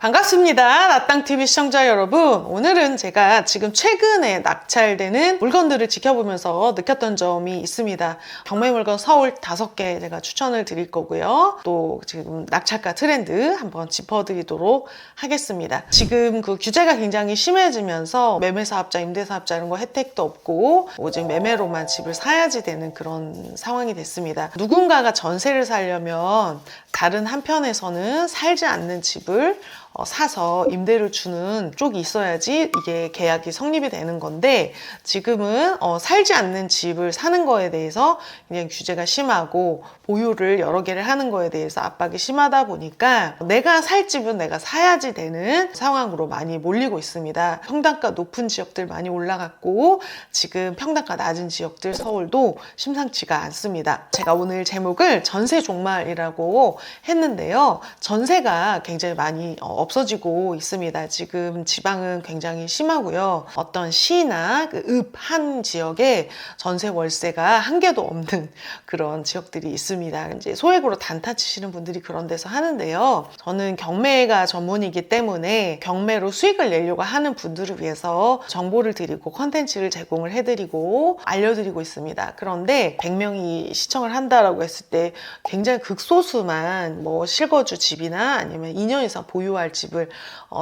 반갑습니다. 나땅TV 시청자 여러분. 오늘은 제가 지금 최근에 낙찰되는 물건들을 지켜보면서 느꼈던 점이 있습니다. 경매물건 서울 5개 제가 추천을 드릴 거고요. 또 지금 낙찰가 트렌드 한번 짚어드리도록 하겠습니다. 지금 그 규제가 굉장히 심해지면서 매매사업자, 임대사업자 이런 거 혜택도 없고 오직 매매로만 집을 사야지 되는 그런 상황이 됐습니다. 누군가가 전세를 살려면 다른 한편에서는 살지 않는 집을 사서 임대를 주는 쪽이 있어야지 이게 계약이 성립이 되는 건데, 지금은 살지 않는 집을 사는 거에 대해서 그냥 규제가 심하고 보유를 여러 개를 하는 거에 대해서 압박이 심하다 보니까 내가 살 집은 내가 사야지 되는 상황으로 많이 몰리고 있습니다. 평당가 높은 지역들 많이 올라갔고 지금 평당가 낮은 지역들 서울도 심상치가 않습니다. 제가 오늘 제목을 전세 종말이라고 했는데요. 전세가 굉장히 많이 없어지고 있습니다. 지금 지방은 굉장히 심하고요. 어떤 시나 읍 한 지역에 전세 월세가 한 개도 없는 그런 지역들이 있습니다. 이제 소액으로 단타 치시는 분들이 그런 데서 하는데요. 저는 경매가 전문이기 때문에 경매로 수익을 내려고 하는 분들을 위해서 정보를 드리고 컨텐츠를 제공을 해드리고 알려드리고 있습니다. 그런데 100명이 시청을 한다라고 했을 때 굉장히 극소수만 실거주 집이나 아니면 2년 이상 보유할 집을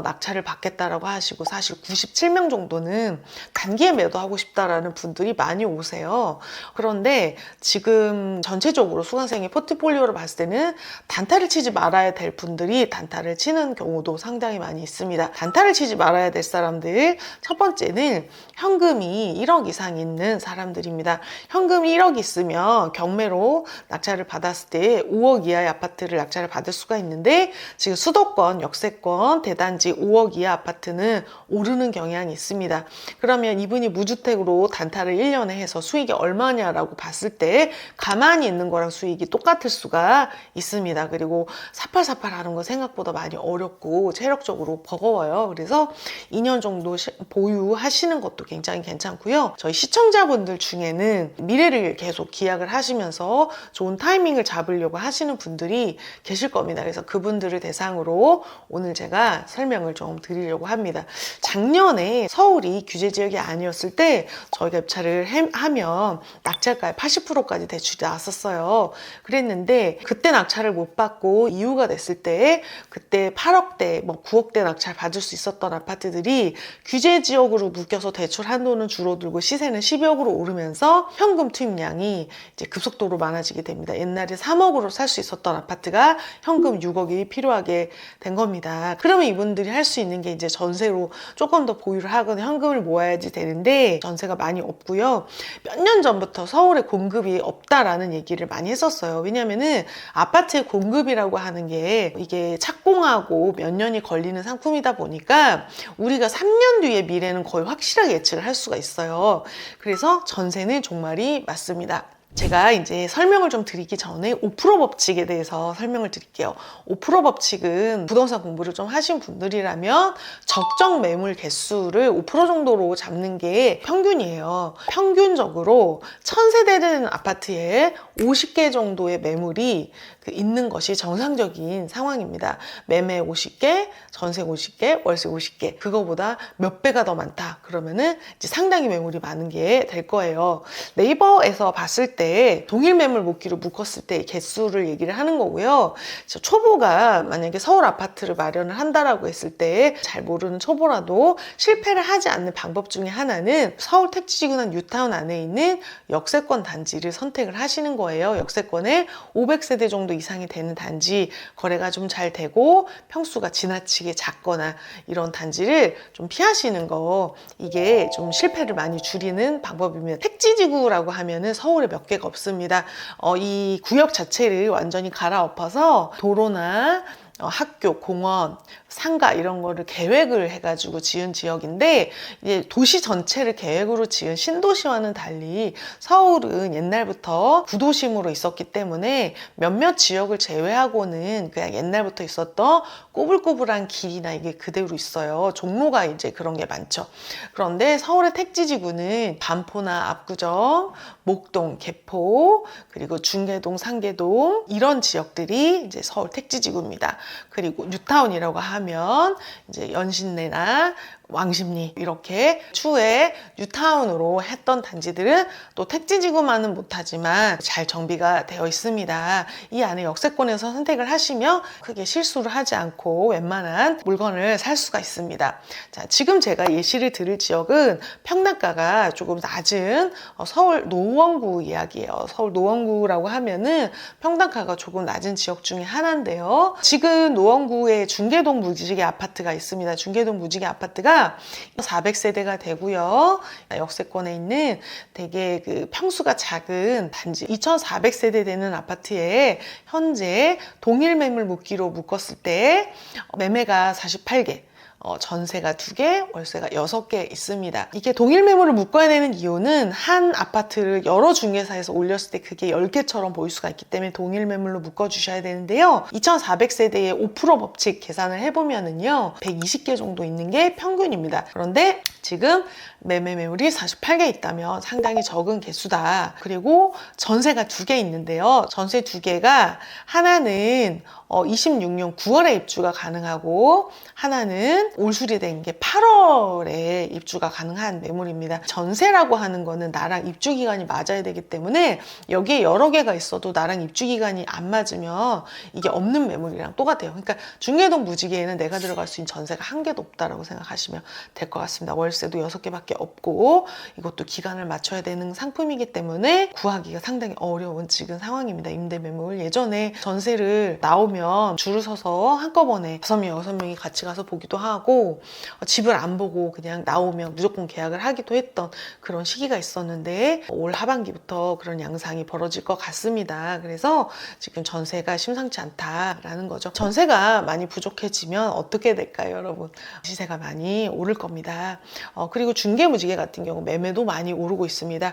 낙찰을 받겠다라고 하시고, 사실 97명 정도는 단기에 매도하고 싶다라는 분들이 많이 오세요. 그런데 지금 전체적으로 수강생의 포트폴리오를 봤을 때는 단타를 치지 말아야 될 분들이 단타를 치는 경우도 상당히 많이 있습니다. 단타를 치지 말아야 될 사람들, 첫 번째는 현금이 1억 이상 있는 사람들입니다. 현금이 1억 있으면 경매로 낙찰을 받았을 때 5억 이하의 아파트를 낙찰을 받을 수가 있는데, 지금 수도권, 역세권, 대단지 5억 이하 아파트는 오르는 경향이 있습니다. 그러면 이분이 무주택으로 단타를 1년에 해서 수익이 얼마냐라고 봤을 때 가만히 있는 거랑 수익이 똑같을 수가 있습니다. 그리고 사팔사팔 하는 거 생각보다 많이 어렵고 체력적으로 버거워요. 그래서 2년 정도 보유하시는 것도 굉장히 괜찮고요. 저희 시청자분들 중에는 미래를 계속 기약을 하시면서 좋은 타이밍을 잡으려고 하시는 분들이 계실 겁니다. 그래서 그분들을 대상으로 오늘 제가 설명을 좀 드리려고 합니다. 작년에 서울이 규제 지역이 아니었을 때 저희가 입찰을 하면 낙찰가의 80%까지 대출이 나왔었어요. 그랬는데 그때 낙찰을 못 받고 이유가 됐을 때, 그때 8억대, 9억대 낙찰 받을 수 있었던 아파트들이 규제 지역으로 묶여서 대출 한도는 줄어들고 시세는 12억으로 오르면서 현금 투입량이 이제 급속도로 많아지게 됩니다. 옛날에 3억으로 살 수 있었던 아파트가 현금 6억이 필요하게 된 겁니다. 그러면 이분들이 할 수 있는 게 이제 전세로 조금 더 보유를 하거나 현금을 모아야지 되는데, 전세가 많이 없고요. 몇 년 전부터 서울에 공급이 없다라는 얘기를 많이 했었어요. 왜냐면은 아파트의 공급이라고 하는 게 이게 착공하고 몇 년이 걸리는 상품이다 보니까 우리가 3년 뒤의 미래는 거의 확실하게 예측을 할 수가 있어요. 그래서 전세는 종말이 맞습니다. 제가 이제 설명을 좀 드리기 전에 5% 법칙에 대해서 설명을 드릴게요. 5% 법칙은 부동산 공부를 좀 하신 분들이라면 적정 매물 개수를 5% 정도로 잡는 게 평균이에요. 평균적으로 1000세대 되는 아파트에 50개 정도의 매물이 있는 것이 정상적인 상황입니다. 매매 50개, 전세 50개, 월세 50개. 그거보다 몇 배가 더 많다. 그러면은 이제 상당히 매물이 많은 게 될 거예요. 네이버에서 봤을 때 동일 매물 묶기로 묶었을 때 개수를 얘기를 하는 거고요. 초보가 만약에 서울 아파트를 마련을 한다라고 했을 때 잘 모르는 초보라도 실패를 하지 않는 방법 중에 하나는 서울 택지지구나 뉴타운 안에 있는 역세권 단지를 선택을 하시는 거예요. 역세권에 500세대 정도 이상이 되는 단지, 거래가 좀 잘 되고 평수가 지나치게 작거나 이런 단지를 좀 피하시는 거, 이게 좀 실패를 많이 줄이는 방법입니다. 택지지구라고 하면은 서울에 몇 개가 없습니다. 이 구역 자체를 완전히 갈아엎어서 도로나 학교, 공원, 상가 이런 거를 계획을 해가지고 지은 지역인데, 이제 도시 전체를 계획으로 지은 신도시와는 달리 서울은 옛날부터 구도심으로 있었기 때문에 몇몇 지역을 제외하고는 그냥 옛날부터 있었던 꼬불꼬불한 길이나 이게 그대로 있어요. 종로가 이제 그런 게 많죠. 그런데 서울의 택지지구는 반포나 압구정, 목동, 개포, 그리고 중계동, 상계동 이런 지역들이 이제 서울 택지지구입니다. 그리고 뉴타운이라고 하면 이제 연신내나 왕십리 이렇게 추후에 뉴타운으로 했던 단지들은 또 택지지구만은 못하지만 잘 정비가 되어 있습니다. 이 안에 역세권에서 선택을 하시면 크게 실수를 하지 않고 웬만한 물건을 살 수가 있습니다. 자, 지금 제가 예시를 드릴 지역은 평당가가 조금 낮은 서울 노원구 이야기예요. 서울 노원구라고 하면은 평당가가 조금 낮은 지역 중에 하나인데요. 지금 노원구에 중계동 무지개 아파트가 있습니다. 중계동 무지개 아파트가 400세대가 되고요. 역세권에 있는 되게 그 평수가 작은 단지 2400세대 되는 아파트에 현재 동일 매물 묶기로 묶었을 때 매매가 48개, 전세가 2개, 월세가 6개 있습니다. 이게 동일 매물을 묶어야 되는 이유는 한 아파트를 여러 중개사에서 올렸을 때 그게 10개처럼 보일 수가 있기 때문에 동일 매물로 묶어주셔야 되는데요. 2400세대의 5% 법칙 계산을 해보면은요, 120개 정도 있는 게 평균입니다. 그런데 지금 매매 매물이 48개 있다면 상당히 적은 개수다. 그리고 전세가 2개 있는데요. 전세 2개가 하나는 26년 9월에 입주가 가능하고 하나는 올수리 된 게 8월에 입주가 가능한 매물입니다. 전세라고 하는 거는 나랑 입주 기간이 맞아야 되기 때문에 여기에 여러 개가 있어도 나랑 입주 기간이 안 맞으면 이게 없는 매물이랑 똑같아요. 그러니까 중계동 무지개에는 내가 들어갈 수 있는 전세가 한 개도 없다라고 생각하시면 될 것 같습니다. 월세도 6개밖에 없고 이것도 기간을 맞춰야 되는 상품이기 때문에 구하기가 상당히 어려운 지금 상황입니다. 임대 매물. 예전에 전세를 나오면 줄을 서서 한꺼번에 5명, 6명이 같이 가서 보기도 하고 집을 안 보고 그냥 나오면 무조건 계약을 하기도 했던 그런 시기가 있었는데 올 하반기부터 그런 양상이 벌어질 것 같습니다. 그래서 지금 전세가 심상치 않다라는 거죠. 전세가 많이 부족해지면 어떻게 될까요, 여러분? 시세가 많이 오를 겁니다. 그리고 중개무지개 같은 경우 매매도 많이 오르고 있습니다.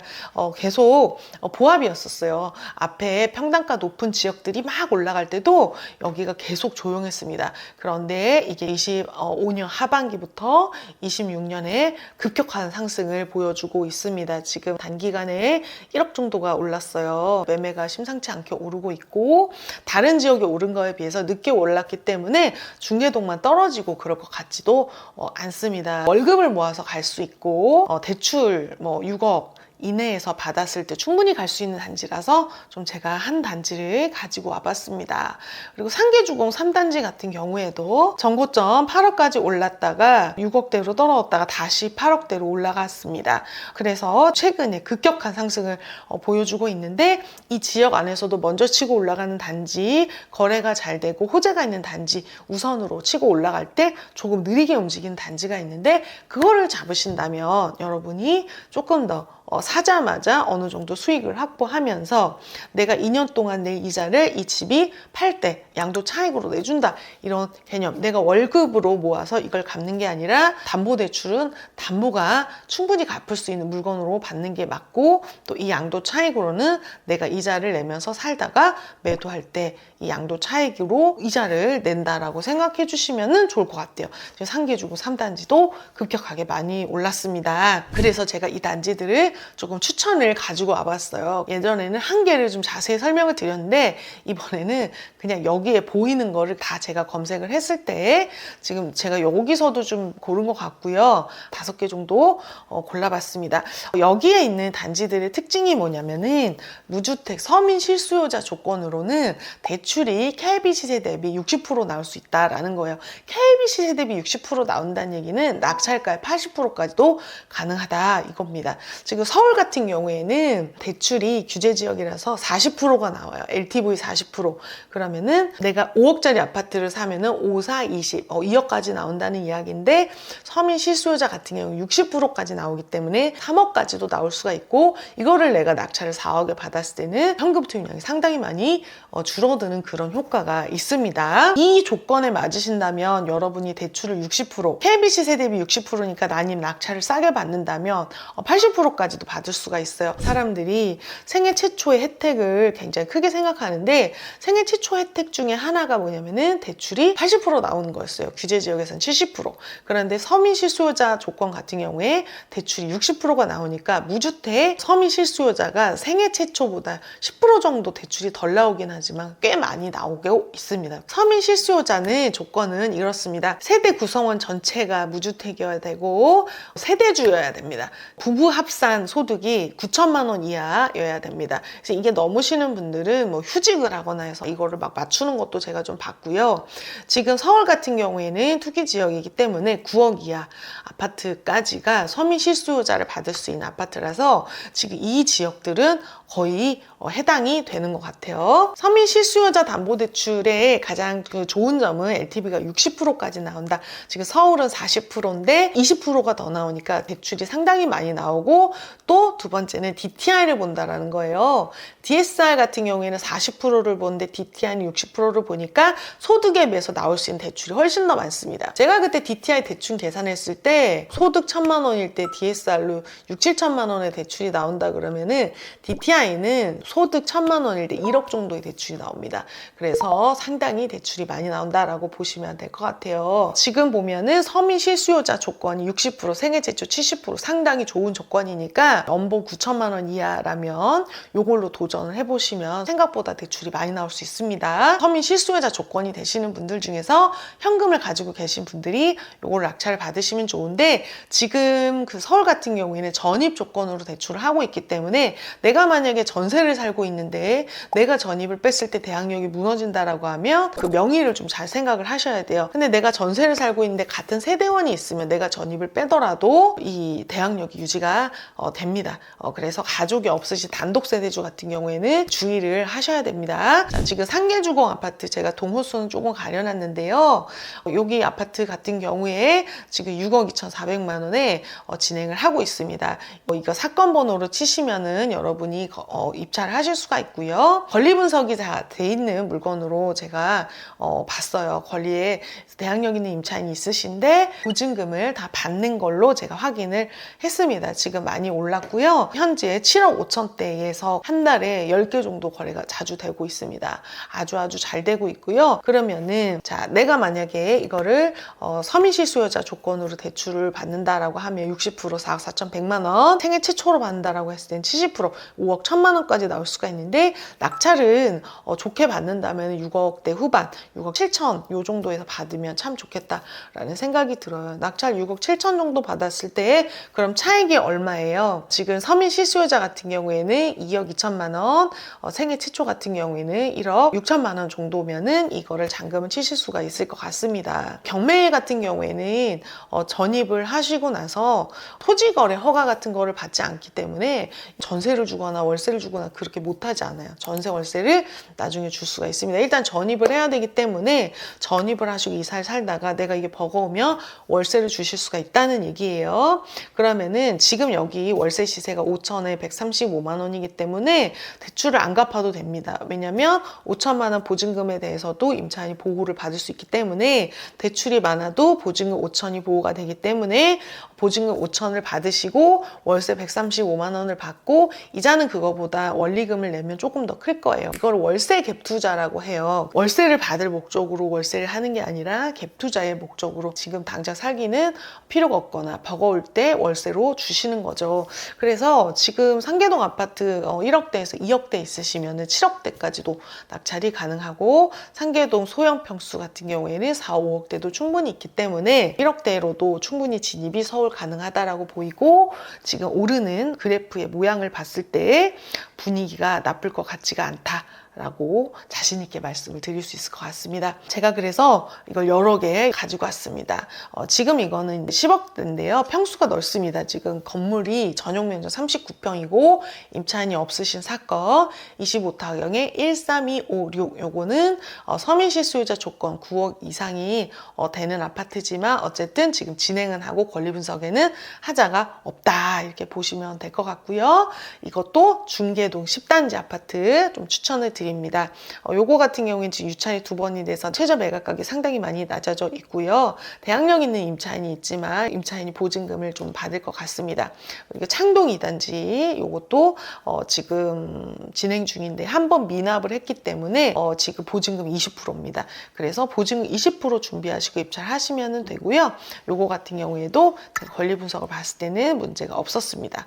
계속 보합이었었어요. 앞에 평당가 높은 지역들이 막 올라갈 때도 여기가 계속 조용했습니다. 그런데 이게 25년 하반기부터 26년에 급격한 상승을 보여주고 있습니다. 지금 단기간에 1억 정도가 올랐어요. 매매가 심상치 않게 오르고 있고 다른 지역이 오른 거에 비해서 늦게 올랐기 때문에 중계동만 떨어지고 그럴 것 같지도 않습니다. 월급을 모아서 갈 수 있고 대출 6억 이내에서 받았을 때 충분히 갈 수 있는 단지라서 좀 제가 한 단지를 가지고 와봤습니다. 그리고 상계주공 3단지 같은 경우에도 정고점 8억까지 올랐다가 6억대로 떨어졌다가 다시 8억대로 올라갔습니다. 그래서 최근에 급격한 상승을 보여주고 있는데 이 지역 안에서도 먼저 치고 올라가는 단지, 거래가 잘 되고 호재가 있는 단지 우선으로 치고 올라갈 때 조금 느리게 움직이는 단지가 있는데 그거를 잡으신다면 여러분이 조금 더 사자마자 어느 정도 수익을 확보하면서 내가 2년 동안 내 이자를 이 집이 팔 때 양도 차익으로 내준다 이런 개념. 내가 월급으로 모아서 이걸 갚는 게 아니라 담보대출은 담보가 충분히 갚을 수 있는 물건으로 받는 게 맞고 또 이 양도 차익으로는 내가 이자를 내면서 살다가 매도할 때 이 양도 차익으로 이자를 낸다라고 생각해 주시면 좋을 것 같아요. 상계주공 3단지도 급격하게 많이 올랐습니다. 그래서 제가 이 단지들을 조금 추천을 가지고 와봤어요. 예전에는 한 개를 좀 자세히 설명을 드렸는데 이번에는 그냥 여기에 보이는 거를 다 제가 검색을 했을 때 지금 제가 여기서도 좀 고른 것 같고요. 5개 정도 골라봤습니다. 여기에 있는 단지들의 특징이 뭐냐면은 무주택 서민 실수요자 조건으로는 대출이 KB 시세 대비 60% 나올 수 있다라는 거예요. KB 시세 대비 60% 나온다는 얘기는 낙찰가의 80%까지도 가능하다 이겁니다. 지금 서울 같은 경우에는 대출이 규제 지역이라서 40%가 나와요. LTV 40%. 그러면은 내가 5억짜리 아파트를 사면은 5, 4, 20, 2억까지 나온다는 이야기인데 서민 실수요자 같은 경우 60%까지 나오기 때문에 3억까지도 나올 수가 있고 이거를 내가 낙찰을 4억에 받았을 때는 현금 투입량이 상당히 많이 줄어드는 그런 효과가 있습니다. 이 조건에 맞으신다면 여러분이 대출을 60%, KBC 세대비 60%니까 난임 낙찰을 싸게 받는다면 80%까지도 받을 받을 수가 있어요. 사람들이 생애 최초의 혜택을 굉장히 크게 생각하는데 생애 최초 혜택 중에 하나가 뭐냐면은 대출이 80% 나오는 거였어요. 규제 지역에서는 70%. 그런데 서민 실수요자 조건 같은 경우에 대출이 60%가 나오니까 무주택 서민 실수요자가 생애 최초보다 10% 정도 대출이 덜 나오긴 하지만 꽤 많이 나오고 있습니다. 서민 실수요자는 조건은 이렇습니다. 세대 구성원 전체가 무주택이어야 되고 세대주여야 됩니다. 부부 합산 소득이 9천만 원 이하여야 됩니다. 그래서 이게 넘으시는 분들은 뭐 휴직을 하거나 해서 이거를 막 맞추는 것도 제가 좀 봤고요. 지금 서울 같은 경우에는 투기 지역이기 때문에 9억 이하 아파트까지가 서민 실수요자를 받을 수 있는 아파트라서 지금 이 지역들은 거의 해당이 되는 것 같아요. 서민 실수요자 담보대출의 가장 좋은 점은 LTV가 60%까지 나온다. 지금 서울은 40%인데 20%가 더 나오니까 대출이 상당히 많이 나오고 또 두 번째는 DTI를 본다라는 거예요. DSR 같은 경우에는 40%를 보는데 DTI는 60%를 보니까 소득에 비해서 나올 수 있는 대출이 훨씬 더 많습니다. 제가 그때 DTI 대출 계산했을 때 소득 1,000만 원일 때 DSR로 6, 7천만 원의 대출이 나온다 그러면은 DTI는 소득 1,000만 원일 때 1억 정도의 대출이 나옵니다. 그래서 상당히 대출이 많이 나온다라고 보시면 될 것 같아요. 지금 보면은 서민 실수요자 조건이 60%, 생애 최초 70% 상당히 좋은 조건이니까 연봉 9천만 원 이하라면 이걸로 도전을 해보시면 생각보다 대출이 많이 나올 수 있습니다. 서민 실수요자 조건이 되시는 분들 중에서 현금을 가지고 계신 분들이 이걸 낙찰을 받으시면 좋은데 지금 그 서울 같은 경우에는 전입 조건으로 대출을 하고 있기 때문에 내가 만약에 전세를 살고 있는데 내가 전입을 뺐을 때 대항력이 무너진다라고 하면 그 명의를 좀 잘 생각을 하셔야 돼요. 근데 내가 전세를 살고 있는데 같은 세대원이 있으면 내가 전입을 빼더라도 이 대항력이 유지가 됩니다. 그래서 가족이 없으신 단독 세대주 같은 경우에는 주의를 하셔야 됩니다. 자, 지금 상계주공 아파트 제가 동호수는 조금 가려놨는데요. 여기 아파트 같은 경우에 지금 6억 2,400만 원에 진행을 하고 있습니다. 이거 사건 번호로 치시면은 여러분이 입찰을 하실 수가 있고요. 권리 분석이 다 돼 있는 물건으로 제가 봤어요. 권리에 대항력 있는 임차인이 있으신데 보증금을 다 받는 걸로 제가 확인을 했습니다. 지금 많이 올랐고요. 현재 7억 5천대에서 한 달에 10개 정도 거래가 자주 되고 있습니다. 아주 잘 되고 있고요. 그러면은 자, 내가 만약에 이거를 서민 실수요자 조건으로 대출을 받는다라고 하면 60% 4억 4,100만 원, 생애 최초로 받는다라고 했을 땐 70% 5억 1,000만 원까지 나올 수가 있는데 낙찰은 좋게 받는다면 6억대 후반, 6억 7천 요 정도에서 받으면 참 좋겠다라는 생각이 들어요. 낙찰 6억 7천 정도 받았을 때 그럼 차익이 얼마예요? 지금 서민 실수요자 같은 경우에는 2억 2천만 원, 생애 최초 같은 경우에는 1억 6천만 원 정도면은 이거를 잔금을 치실 수가 있을 것 같습니다. 경매 같은 경우에는 전입을 하시고 나서 토지거래 허가 같은 거를 받지 않기 때문에 전세를 주거나 월세를 주거나 그렇게 못하지 않아요. 전세 월세를 나중에 줄 수가 있습니다. 일단 전입을 해야 되기 때문에 전입을 하시고 이사를 살다가 내가 이게 버거우면 월세를 주실 수가 있다는 얘기예요. 그러면은 지금 여기 월세 시세가 5천에 135만 원이기 때문에 대출을 안 갚아도 됩니다. 왜냐면 5천만 원 보증금에 대해서도 임차인이 보호를 받을 수 있기 때문에 대출이 많아도 보증금 5천이 보호가 되기 때문에 보증금 5천을 받으시고 월세 135만 원을 받고 이자는 그거보다 원리금을 내면 조금 더 클 거예요. 이걸 월세 갭 투자라고 해요. 월세를 받을 목적으로 월세를 하는 게 아니라 갭 투자의 목적으로 지금 당장 살기는 필요가 없거나 버거울 때 월세로 주시는 거죠. 그래서 지금 상계동 아파트 1억대에서 2억대 있으시면 7억대까지도 낙찰이 가능하고 상계동 소형 평수 같은 경우에는 4, 5억대도 충분히 있기 때문에 1억대로도 충분히 진입이 서울 가능하다라고 보이고 지금 오르는 그래프의 모양을 봤을 때 분위기가 나쁠 것 같지가 않다. 라고 자신 있게 말씀을 드릴 수 있을 것 같습니다. 제가 그래서 이걸 여러 개 가지고 왔습니다. 지금 이거는 10억대인데요. 평수가 넓습니다. 지금 건물이 전용 면적 39평이고 임차인이 없으신 사건 25타경에 13256 요거는 서민 실수요자 조건 9억 이상이 되는 아파트지만 어쨌든 지금 진행은 하고 권리 분석에는 하자가 없다 이렇게 보시면 될 것 같고요. 이것도 중계동 10단지 아파트 좀 추천을 드립니다. 드립니다. 요거 같은 경우에는 지금 유찰이 2번이 돼서 최저 매각가격이 상당히 많이 낮아져 있고요. 대항력 있는 임차인이 있지만 임차인이 보증금을 좀 받을 것 같습니다. 그리고 창동 2단지 요것도 지금 진행 중인데 한 번 미납을 했기 때문에 지금 보증금 20%입니다. 그래서 보증금 20% 준비하시고 입찰하시면 되고요. 요거 같은 경우에도 권리 분석을 봤을 때는 문제가 없었습니다.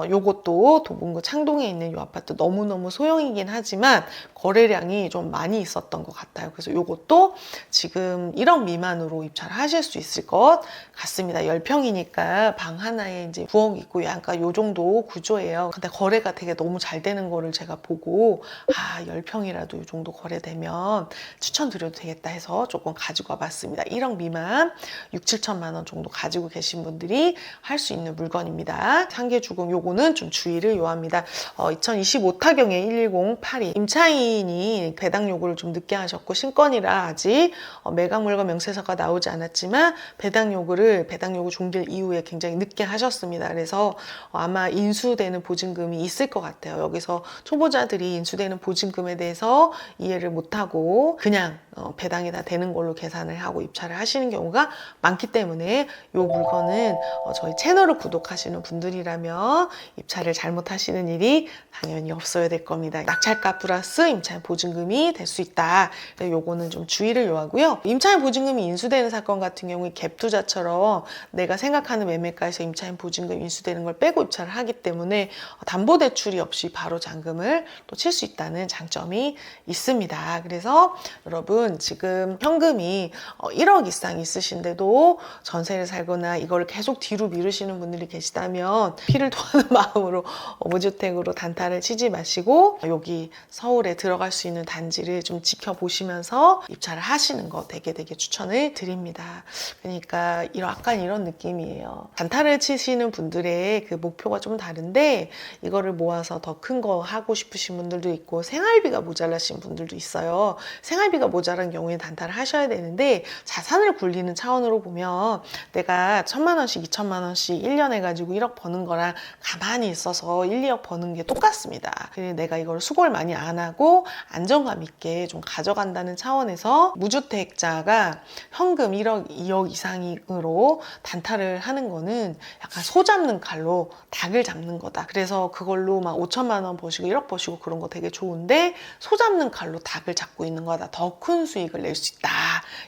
요것도 도봉구 창동에 있는 이 아파트 너무너무 소형이긴 하지만 거래량이 좀 많이 있었던 것 같아요. 그래서 요것도 지금 1억 미만으로 입찰하실 수 있을 것 같습니다. 10평이니까 방 하나에 이제 9억 있고 약간 요 정도 구조예요. 근데 거래가 되게 너무 잘 되는 거를 제가 보고 10평이라도 이 정도 거래되면 추천드려도 되겠다 해서 조금 가지고 와봤습니다. 1억 미만 6, 7천만 원 정도 가지고 계신 분들이 할 수 있는 물건입니다. 상계주공 요거는 좀 주의를 요합니다. 2025 타경에 11082 임차인이 배당 요구를 좀 늦게 하셨고 신건이라 아직 매각 물건 명세서가 나오지 않았지만 배당 요구 종결 이후에 굉장히 늦게 하셨습니다. 그래서 아마 인수되는 보증금이 있을 것 같아요. 여기서 초보자들이 인수되는 보증금에 대해서 이해를 못하고 그냥 배당이 다 되는 걸로 계산을 하고 입찰을 하시는 경우가 많기 때문에 이 물건은 저희 채널을 구독하시는 분들이라면 입찰을 잘못하시는 일이 당연히 없어야 될 겁니다. 낙찰가 플러스 임차인 보증금이 될 수 있다. 요거는 좀 주의를 요하고요. 임차인 보증금이 인수되는 사건 같은 경우에 갭 투자처럼 내가 생각하는 매매가에서 임차인 보증금 인수되는 걸 빼고 입찰을 하기 때문에 담보대출이 없이 바로 잔금을 또 칠 수 있다는 장점이 있습니다. 그래서 여러분 지금 현금이 1억 이상 있으신데도 전세를 살거나 이걸 계속 뒤로 미루시는 분들이 계시다면 피를 토하는 마음으로 무주택으로 단타를 치지 마시고 여기 서울에 들어갈 수 있는 단지를 좀 지켜보시면서 입찰을 하시는 거 되게 추천을 드립니다. 그러니까 약간 이런 느낌이에요. 단타를 치시는 분들의 그 목표가 좀 다른데 이거를 모아서 더 큰 거 하고 싶으신 분들도 있고 생활비가 모자라신 분들도 있어요. 생활비가 모자란 경우에 단타를 하셔야 되는데 자산을 굴리는 차원으로 보면 내가 1,000만 원씩 2천만 원씩 1년에 가지고 1억 버는 거랑 가만히 있어서 1, 2억 버는 게 똑같습니다. 그래서 내가 이걸 수고를 많이 안 하고 안정감 있게 좀 가져간다는 차원에서 무주택자가 현금 1억, 2억 이상으로 단타를 하는 거는 약간 소 잡는 칼로 닭을 잡는 거다. 그래서 그걸로 막 5천만 원 버시고 1억 버시고 그런 거 되게 좋은데 소 잡는 칼로 닭을 잡고 있는 거다. 더 큰 수익을 낼 수 있다.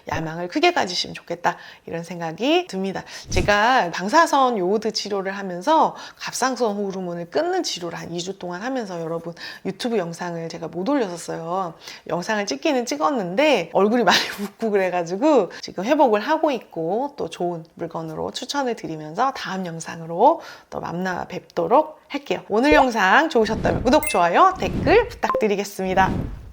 야망을 크게 가지시면 좋겠다. 이런 생각이 듭니다. 제가 방사선 요오드 치료를 하면서 갑상선 호르몬을 끊는 치료를 한 2주 동안 하면서 여러분 유튜브 영상을 제가 못 올렸었어요. 영상을 찍기는 찍었는데 얼굴이 많이 붓고 그래가지고 지금 회복을 하고 있고 또 좋은 물건으로 추천을 드리면서 다음 영상으로 또 만나 뵙도록 할게요. 오늘 영상 좋으셨다면 구독, 좋아요, 댓글 부탁드리겠습니다.